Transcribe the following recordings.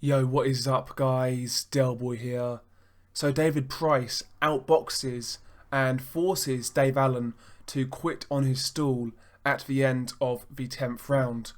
Yo, what is up, guys? Delboy here. So David Price outboxes and forces Dave Allen to quit on his stool at the end of the 10th round.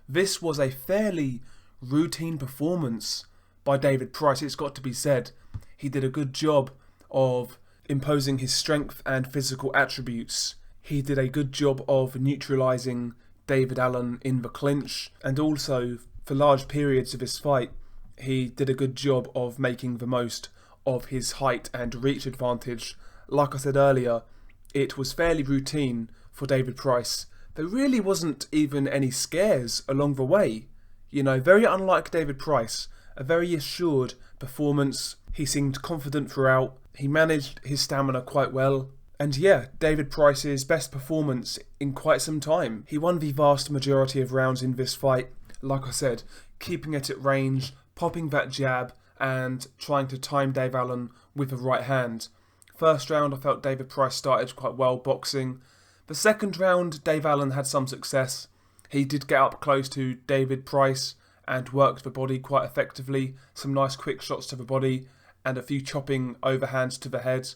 This was a fairly routine performance by David Price, it's got to be said. He did a good job of imposing his strength and physical attributes. He did a good job of neutralising David Allen in the clinch, and also for large periods of his fight he did a good job of making the most of his height and reach advantage. Like I said earlier, it was fairly routine for David Price. There really wasn't even any scares along the way. You know, very unlike David Price, a very assured performance. He seemed confident throughout. He managed his stamina quite well. And yeah, David Price's best performance in quite some time. He won the vast majority of rounds in this fight. Like I said, keeping it at range, popping that jab and trying to time Dave Allen with the right hand. First round I felt David Price started quite well boxing. The second round Dave Allen had some success. He did get up close to David Price and worked the body quite effectively. Some nice quick shots to the body and a few chopping overhands to the head.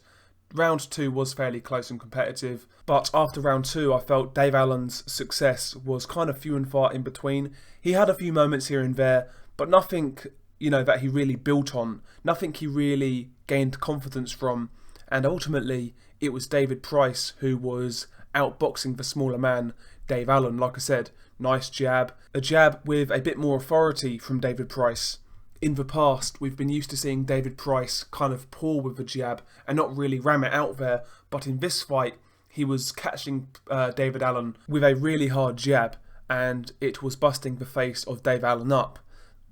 Round 2 was fairly close and competitive, but after round 2 I felt Dave Allen's success was kind of few and far in between. He had a few moments here and there, but nothing, that he really built on, nothing he really gained confidence from, and ultimately it was David Price who was outboxing the smaller man, Dave Allen. Like I said, nice jab, a jab with a bit more authority from David Price. In the past, we've been used to seeing David Price kind of paw with the jab and not really ram it out there, but in this fight, he was catching David Allen with a really hard jab, and it was busting the face of Dave Allen up.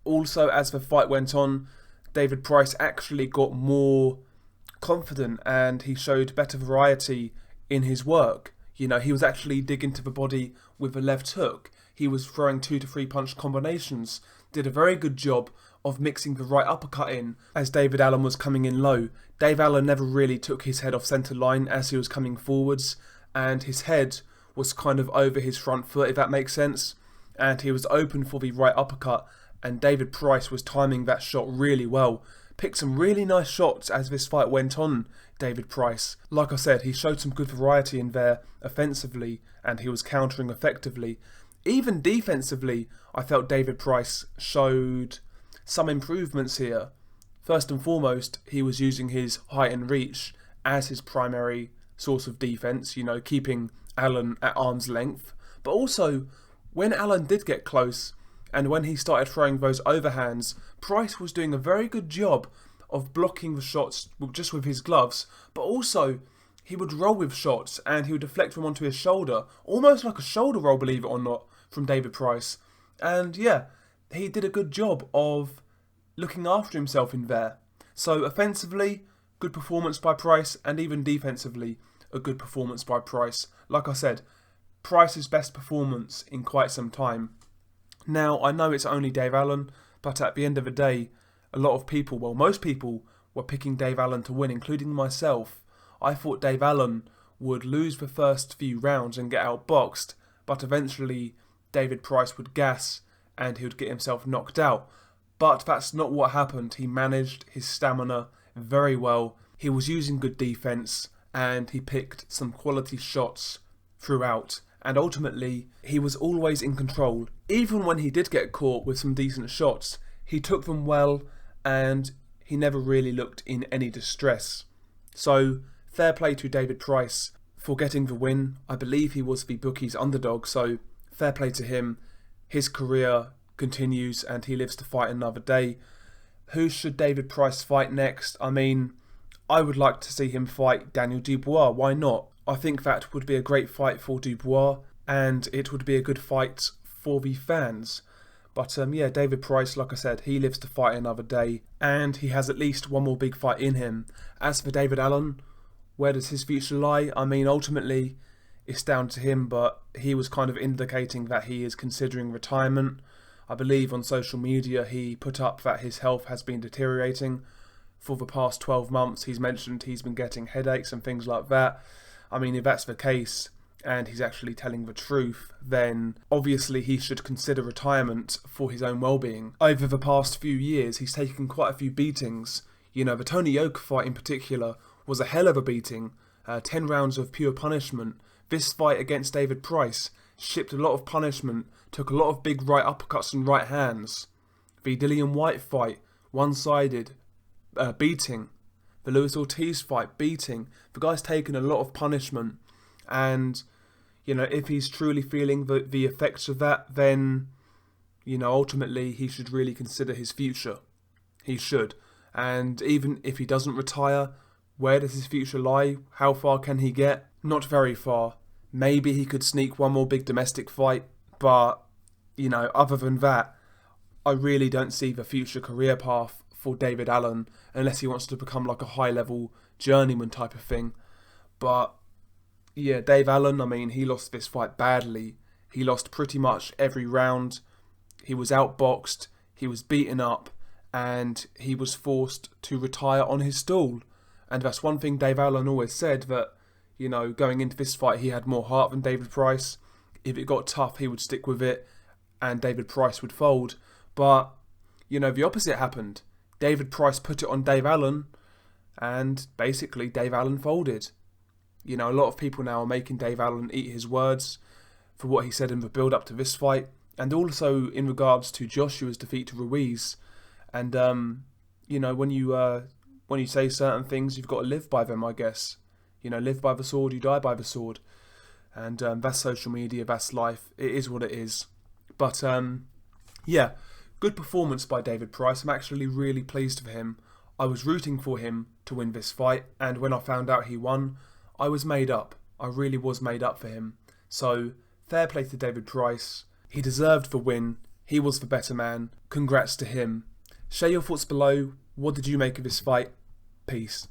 Also, as the fight went on, David Price actually got more confident and he showed better variety in his work. He was actually digging to the body with a left hook. He was throwing 2 to 3 punch combinations. Did a very good job of mixing the right uppercut in as David Allen was coming in low. Dave Allen never really took his head off centre line as he was coming forwards, and his head was kind of over his front foot, if that makes sense, and he was open for the right uppercut, and David Price was timing that shot really well. Picked some really nice shots as this fight went on, David Price. Like I said, he showed some good variety in there offensively, and he was countering effectively. Even defensively, I felt David Price showed some improvements here. First and foremost, he was using his height and reach as his primary source of defence, keeping Allen at arm's length. But also, when Allen did get close, and when he started throwing those overhands, Price was doing a very good job of blocking the shots just with his gloves, but also he would roll with shots and he would deflect them onto his shoulder, almost like a shoulder roll, believe it or not, from David Price. And yeah, he did a good job of looking after himself in there. So offensively, good performance by Price, and even defensively, a good performance by Price. Like I said, Price's best performance in quite some time. Now, I know it's only Dave Allen, but at the end of the day, a lot of people, well, most people were picking Dave Allen to win, including myself. I thought Dave Allen would lose the first few rounds and get outboxed, but eventually David Price would gas and he would get himself knocked out. But that's not what happened. He managed his stamina very well. He was using good defense and he picked some quality shots throughout. And ultimately, he was always in control. Even when he did get caught with some decent shots, he took them well and he never really looked in any distress. So, fair play to David Price for getting the win. I believe he was the bookies' underdog, so fair play to him. His career continues and he lives to fight another day. Who should David Price fight next? I mean, I would like to see him fight Daniel Dubois. Why not? I think that would be a great fight for Dubois, and it would be a good fight for the fans. But yeah, David Price, like I said, he lives to fight another day, and he has at least one more big fight in him. As for David Allen, where does his future lie? I mean, ultimately, it's down to him, but he was kind of indicating that he is considering retirement. I believe on social media he put up that his health has been deteriorating. For the past 12 months, he's mentioned he's been getting headaches and things like that. I mean, if that's the case, and he's actually telling the truth, then obviously he should consider retirement for his own well-being. Over the past few years, he's taken quite a few beatings. You know, the Tony Yoka fight in particular was a hell of a beating. 10 rounds of pure punishment. This fight against David Price shipped a lot of punishment, took a lot of big right uppercuts and right hands. The Dillian Whyte fight, one-sided, beating. The Luis Ortiz fight, beating. The guy's taken a lot of punishment, and, you know, if he's truly feeling the effects of that, then, you know, ultimately he should really consider his future. He should. And even if he doesn't retire, where does his future lie? How far can he get? Not very far. Maybe he could sneak one more big domestic fight, but, you know, other than that, I really don't see the future career path for David Allen unless he wants to become like a high-level journeyman type of thing. But yeah, Dave Allen, I mean, he lost this fight badly. He lost pretty much every round. He was outboxed, he was beaten up, and he was forced to retire on his stool. And that's one thing Dave Allen always said, that, you know, going into this fight he had more heart than David Price. If it got tough, he would stick with it, and David Price would fold. But, you know, the opposite happened. David Price put it on Dave Allen, and basically Dave Allen folded. You know, a lot of people now are making Dave Allen eat his words for what he said in the build-up to this fight, and also in regards to Joshua's defeat to Ruiz. And, you know, when you say certain things, you've got to live by them, I guess. You know, live by the sword, you die by the sword. And that's social media, that's life. It is what it is. But, yeah, good performance by David Price. I'm actually really pleased for him. I was rooting for him to win this fight, and when I found out he won, I was made up. I really was made up for him. So, fair play to David Price. He deserved the win. He was the better man. Congrats to him. Share your thoughts below. What did you make of this fight? Peace.